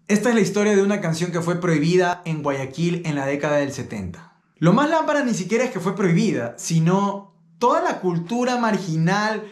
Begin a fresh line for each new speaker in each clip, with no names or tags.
Esta es la historia de una canción que fue prohibida en Guayaquil en la década del 70. Lo más lámpara ni siquiera es que fue prohibida, sino toda la cultura marginal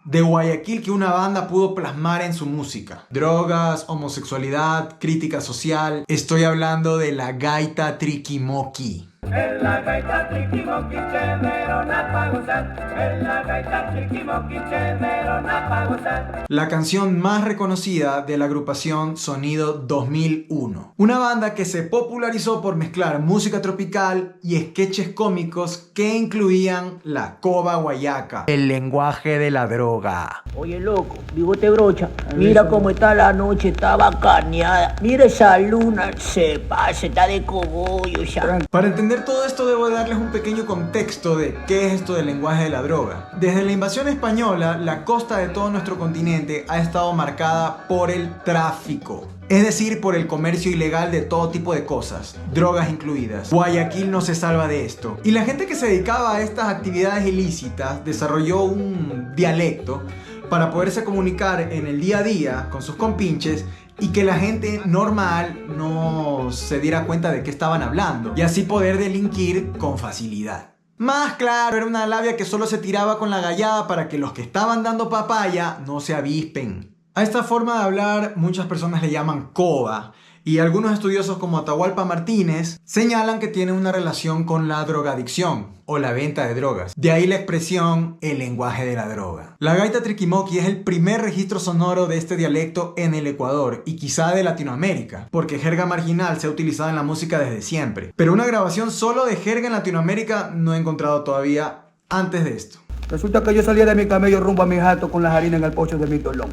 de Guayaquil que una banda pudo plasmar en su música. Drogas, homosexualidad, crítica social. Estoy hablando de la gaita triquimoqui.
En la gaita triquimoqui cheverona pa' gozar. En la gaita triquimoqui cheverona pa' gozar.
La canción más reconocida de la agrupación Sonido 2001. Una banda que se popularizó por mezclar música tropical y sketches cómicos que incluían la coba guayaca, el lenguaje de la droga.
Oye, loco, bigote brocha, mira cómo está la noche, está bacaneada. Mira esa luna, se pasa, está de cogollo ya.
Para entender todo esto debo darles un pequeño contexto de qué es esto del lenguaje de la droga. Desde la invasión española, la costa de todo nuestro continente ha estado marcada por el tráfico. Es decir, por el comercio ilegal de todo tipo de cosas, drogas incluidas. Guayaquil no se salva de esto. Y la gente que se dedicaba a estas actividades ilícitas desarrolló un dialecto para poderse comunicar en el día a día con sus compinches y que la gente normal no se diera cuenta de qué estaban hablando y así poder delinquir con facilidad. Más claro, era una labia que solo se tiraba con la gallada para que los que estaban dando papaya no se avispen. A esta forma de hablar muchas personas le llaman coba y algunos estudiosos como Atahualpa Martínez señalan que tiene una relación con la drogadicción o la venta de drogas. De ahí la expresión el lenguaje de la droga. La gaita triquimoqui es el primer registro sonoro de este dialecto en el Ecuador y quizá de Latinoamérica, porque jerga marginal se ha utilizado en la música desde siempre. Pero una grabación solo de jerga en Latinoamérica no he encontrado todavía antes de esto.
Resulta que yo salía de mi camello rumbo a mi jato con las harinas en el pocho de mi tolón.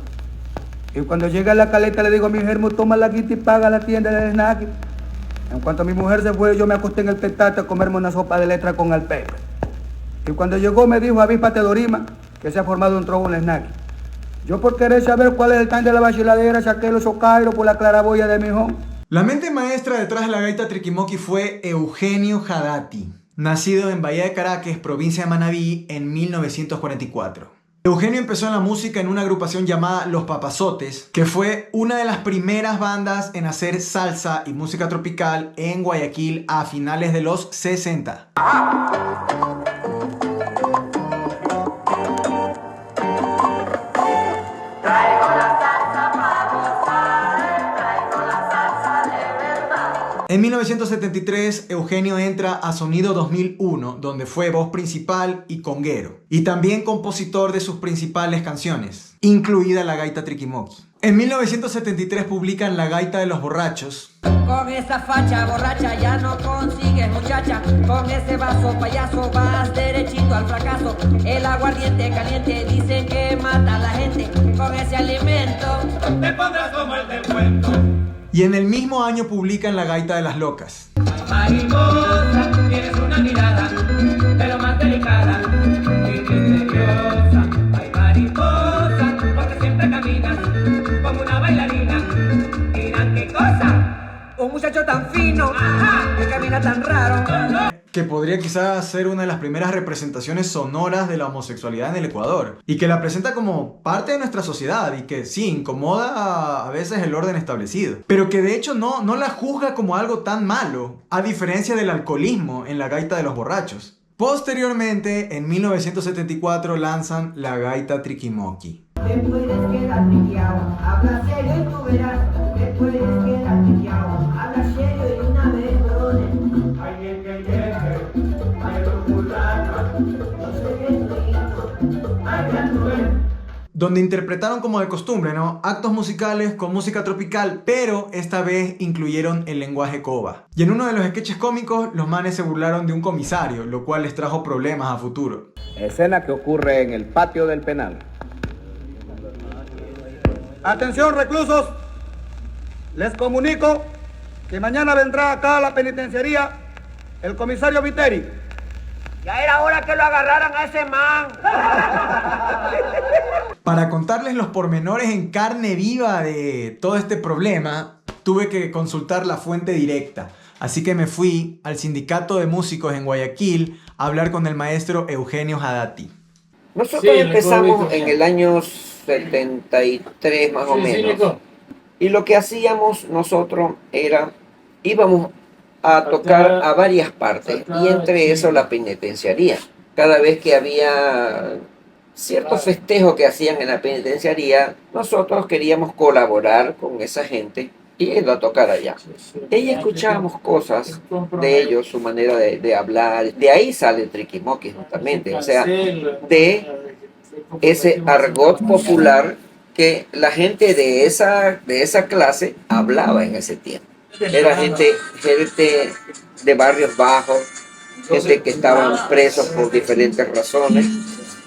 Y cuando llega a la caleta le digo a mi germo, toma la guita y paga la tienda del snack. En cuanto mi mujer se fue, yo me acosté en el petate a comerme una sopa de letra con alpepe. Y cuando llegó me dijo, avíspate Dorima, que se ha formado un trobo en el snack. Yo por querer saber cuál es el time de la vaciladera saqué los ocairos por la claraboya de mi home.
La mente maestra detrás de la gaita triquimoqui fue Eugenio Hadati, nacido en Bahía de Caracas, provincia de Manabí, en 1944. Eugenio empezó en la música en una agrupación llamada Los Papazotes, que fue una de las primeras bandas en hacer salsa y música tropical en Guayaquil a finales de los 60. En 1973, Eugenio entra a Sonido 2001, donde fue voz principal y conguero, y también compositor de sus principales canciones, incluida la gaita triquimoqui. En 1973 publican La Gaita de los Borrachos.
Con esa facha borracha ya no consigues muchacha. Con ese vaso payaso vas derechito al fracaso. El aguardiente caliente dicen que mata a la gente. Con ese alimento
Te pondrás como el del cuento.
Y en el mismo año publican La Gaita de las Locas.
Mariposa, tienes una mirada de lo más delicada y misteriosa. Ay, mariposa, porque siempre caminas como una bailarina. Dirán qué cosa,
un muchacho tan fino,
ajá,
que camina tan raro.
Que podría quizás ser una de las primeras representaciones sonoras de la homosexualidad en el Ecuador, y que la presenta como parte de nuestra sociedad y que sí, incomoda a veces el orden establecido, pero que de hecho no la juzga como algo tan malo, a diferencia del alcoholismo en La Gaita de los Borrachos. Posteriormente, en 1974 lanzan La Gaita Triquimoqui.
Te puedes quedar triqueado, habla serio y tú verás. Te puedes quedar triqueado, habla serio y una vez perdone.
ay, ay, los mulata,
No sé qué estoy,
ay, ya tú ves.
Donde interpretaron como de costumbre, ¿no? Actos musicales con música tropical, pero esta vez incluyeron el lenguaje coba. Y en uno de los sketches cómicos, los manes se burlaron de un comisario, lo cual les trajo problemas a futuro.
Escena que ocurre en el patio del penal.
Atención reclusos, les comunico que mañana vendrá acá a la penitenciaría el comisario Viteri.
Ya era hora que lo agarraran a ese man.
Para contarles los pormenores en carne viva de todo este problema, tuve que consultar la fuente directa. Así que me fui al sindicato de músicos en Guayaquil a hablar con el maestro Eugenio Hadati.
Nosotros empezamos en el año 73 más o menos. Y lo que hacíamos nosotros era, íbamos a tocar a varias partes, y entre eso la penitenciaría. Cada vez que había ciertos festejos que hacían en la penitenciaría, nosotros queríamos colaborar con esa gente y yendo a tocar allá. Y escuchábamos cosas de ellos, su manera de hablar. De ahí sale el triquimoqui justamente, o sea, de ese argot popular que la gente de esa clase hablaba en ese tiempo. Era gente de barrios bajos, gente que estaban presos por diferentes razones.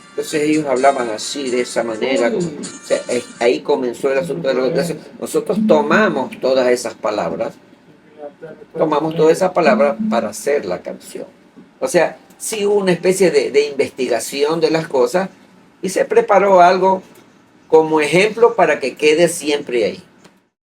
Entonces ellos hablaban así, de esa manera. O sea, ahí comenzó el asunto de la educación. Nosotros tomamos todas esas palabras para hacer la canción. O sea, sí hubo una especie de investigación de las cosas y se preparó algo como ejemplo para que quede siempre ahí.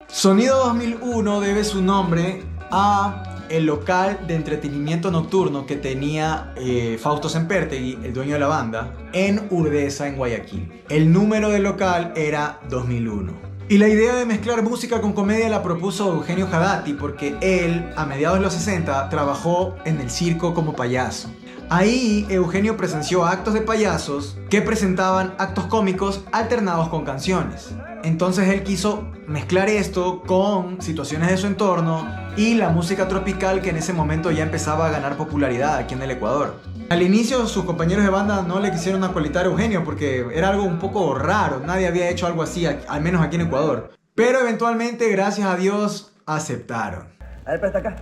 Sonido 2001 debe su nombre a el local de entretenimiento nocturno que tenía Fausto Sempertegui, el dueño de la banda, en Urdesa, en Guayaquil. El número del local era 2001. Y la idea de mezclar música con comedia la propuso Eugenio Jadati porque él, a mediados de los 60, trabajó en el circo como payaso. Ahí Eugenio presenció actos de payasos que presentaban actos cómicos alternados con canciones. Entonces él quiso mezclar esto con situaciones de su entorno y la música tropical que en ese momento ya empezaba a ganar popularidad aquí en el Ecuador. Al inicio sus compañeros de banda no le quisieron acolitar a Eugenio porque era algo un poco raro, nadie había hecho algo así, al menos aquí en Ecuador. Pero eventualmente, gracias a Dios, aceptaron.
A ver, presta acá.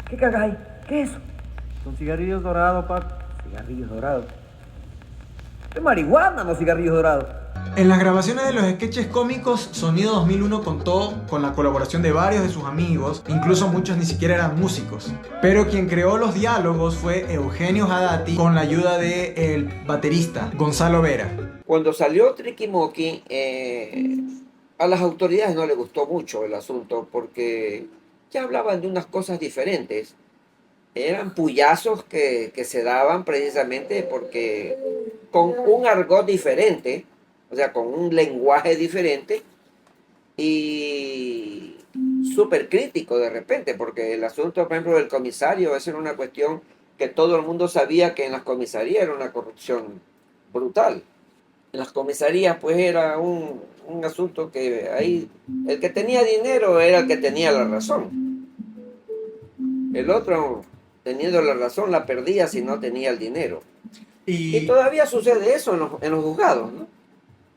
¿Qué cagas ahí? ¿Qué es eso?
Son cigarrillos dorados, Paco.
Cigarrillos dorados. Es marihuana, no cigarrillos dorados.
En las grabaciones de los sketches cómicos, Sonido 2001 contó con la colaboración de varios de sus amigos, incluso muchos ni siquiera eran músicos. Pero quien creó los diálogos fue Eugenio Jadati con la ayuda del baterista Gonzalo Vera.
Cuando salió Triquimoqui, a las autoridades no les gustó mucho el asunto porque ya hablaban de unas cosas diferentes. Eran puyazos que se daban precisamente porque con un argot diferente, o sea, con un lenguaje diferente y súper crítico de repente, porque el asunto, por ejemplo, del comisario, esa era una cuestión que todo el mundo sabía que en las comisarías era una corrupción brutal. En las comisarías pues era un asunto que ahí el que tenía dinero era el que tenía la razón. El otro, teniendo la razón, la perdía si no tenía el dinero. Y todavía sucede eso en los juzgados, ¿no?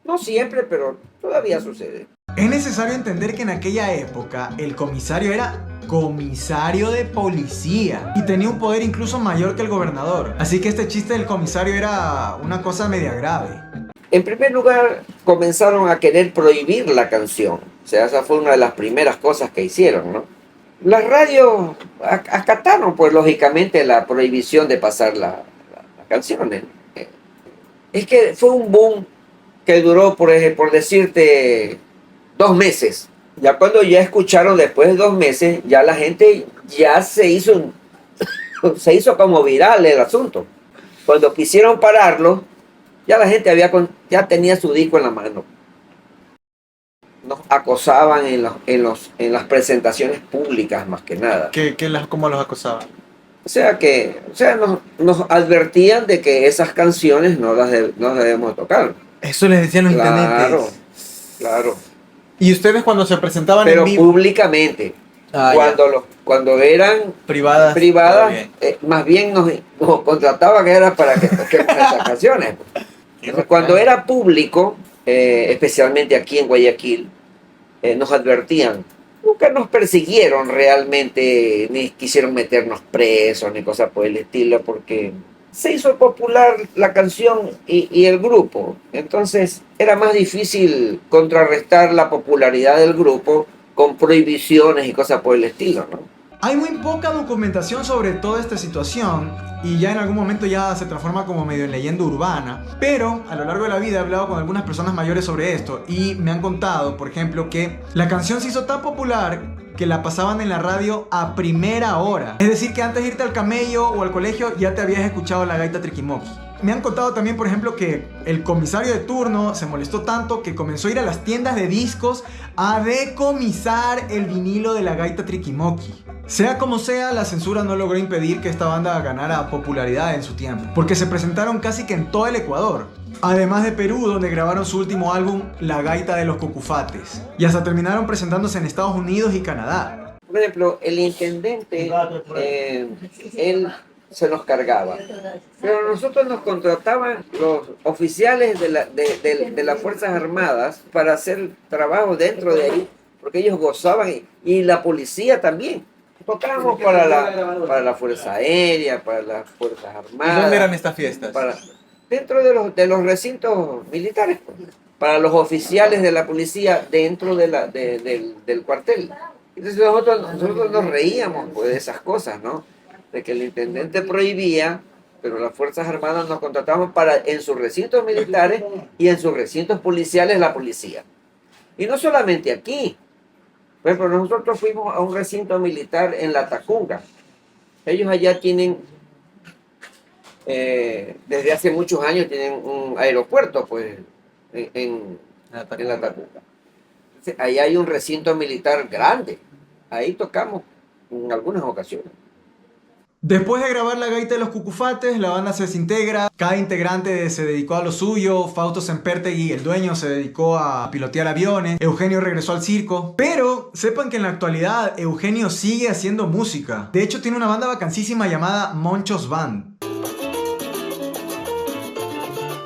No siempre, pero todavía sucede.
Es necesario entender que en aquella época el comisario era comisario de policía y tenía un poder incluso mayor que el gobernador. Así que este chiste del comisario era una cosa media grave.
En primer lugar, comenzaron a querer prohibir la canción. O sea, esa fue una de las primeras cosas que hicieron, ¿no? Las radios acataron, pues, lógicamente, la prohibición de pasar las canciones. Es que fue un boom que duró, por decirte, 2 meses. Ya cuando ya escucharon después de 2 meses, ya la gente ya se hizo como viral el asunto. Cuando quisieron pararlo, ya la gente ya tenía su disco en la mano. Nos acosaban en las presentaciones públicas más que nada.
¿Cómo los acosaban?
O sea, nos advertían de que esas canciones no las debemos tocar.
Eso les decían los intendentes.
Claro.
¿Y ustedes cuando se presentaban
pero
en vivo?
públicamente. Cuando eran privadas más bien nos contrataban que era para que toquemos esas canciones. Entonces, cuando era público, especialmente aquí en Guayaquil, nos advertían. Nunca nos persiguieron realmente, ni quisieron meternos presos, ni cosas por el estilo, porque se hizo popular la canción y el grupo. Entonces era más difícil contrarrestar la popularidad del grupo con prohibiciones y cosas por el estilo, ¿no?
Hay muy poca documentación sobre toda esta situación y ya en algún momento ya se transforma como medio en leyenda urbana, pero a lo largo de la vida he hablado con algunas personas mayores sobre esto y me han contado, por ejemplo, que la canción se hizo tan popular que la pasaban en la radio a primera hora. Es decir, que antes de irte al camello o al colegio ya te habías escuchado la gaita Triquimoqui. Me han contado también, por ejemplo, que el comisario de turno se molestó tanto que comenzó a ir a las tiendas de discos a decomisar el vinilo de la gaita Triquimoqui. Sea como sea, la censura no logró impedir que esta banda ganara popularidad en su tiempo, porque se presentaron casi que en todo el Ecuador. Además de Perú, donde grabaron su último álbum, La Gaita de los Cucufates. Y hasta terminaron presentándose en Estados Unidos y Canadá.
Por ejemplo, el intendente, él se nos cargaba. Pero nosotros nos contrataban los oficiales de las Fuerzas Armadas para hacer trabajo dentro de ahí, porque ellos gozaban, y la policía también. Tocábamos para la Fuerza Aérea, para las Fuerzas Armadas.
¿Y dónde eran estas fiestas?
Dentro de los recintos militares, pues, para los oficiales de la policía dentro del cuartel. Entonces nosotros nos reíamos, pues, de esas cosas, ¿no? De que el intendente prohibía, pero las Fuerzas Armadas nos contrataban para en sus recintos militares y en sus recintos policiales la policía. Y no solamente aquí. Por ejemplo, nosotros fuimos a un recinto militar en La Tacunga. Ellos allá tienen, desde hace muchos años, tienen un aeropuerto, pues, en La Tacunga. Entonces, ahí hay un recinto militar grande. Ahí tocamos en algunas ocasiones.
Después de grabar La Gaita de los Cucufates, la banda se desintegra. Cada integrante se dedicó a lo suyo. Fausto Sempertegui, el dueño, se dedicó a pilotear aviones. Eugenio regresó al circo. Pero sepan que en la actualidad Eugenio sigue haciendo música. De hecho, tiene una banda vacancísima llamada Monchos Band.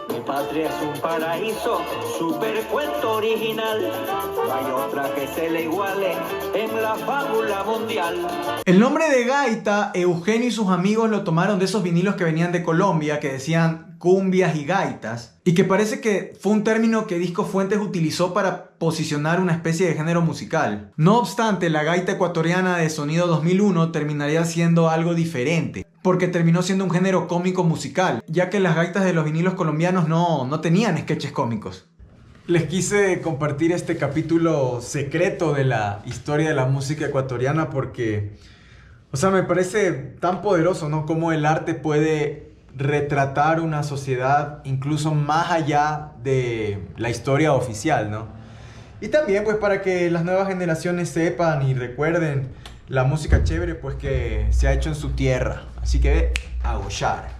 Mi patria es un paraíso, super cuento original. No hay otra que se le iguale en la fábula mundial.
El nombre de gaita, Eugenio y sus amigos lo tomaron de esos vinilos que venían de Colombia, que decían cumbias y gaitas, y que parece que fue un término que Disco Fuentes utilizó para posicionar una especie de género musical. No obstante, la gaita ecuatoriana de Sonido 2001 terminaría siendo algo diferente, porque terminó siendo un género cómico musical, ya que las gaitas de los vinilos colombianos no tenían sketches cómicos. Les quise compartir este capítulo secreto de la historia de la música ecuatoriana porque, o sea, me parece tan poderoso, ¿no? Cómo el arte puede retratar una sociedad incluso más allá de la historia oficial, ¿no? Y también, pues, para que las nuevas generaciones sepan y recuerden la música chévere, pues, que se ha hecho en su tierra. Así que, a gozar.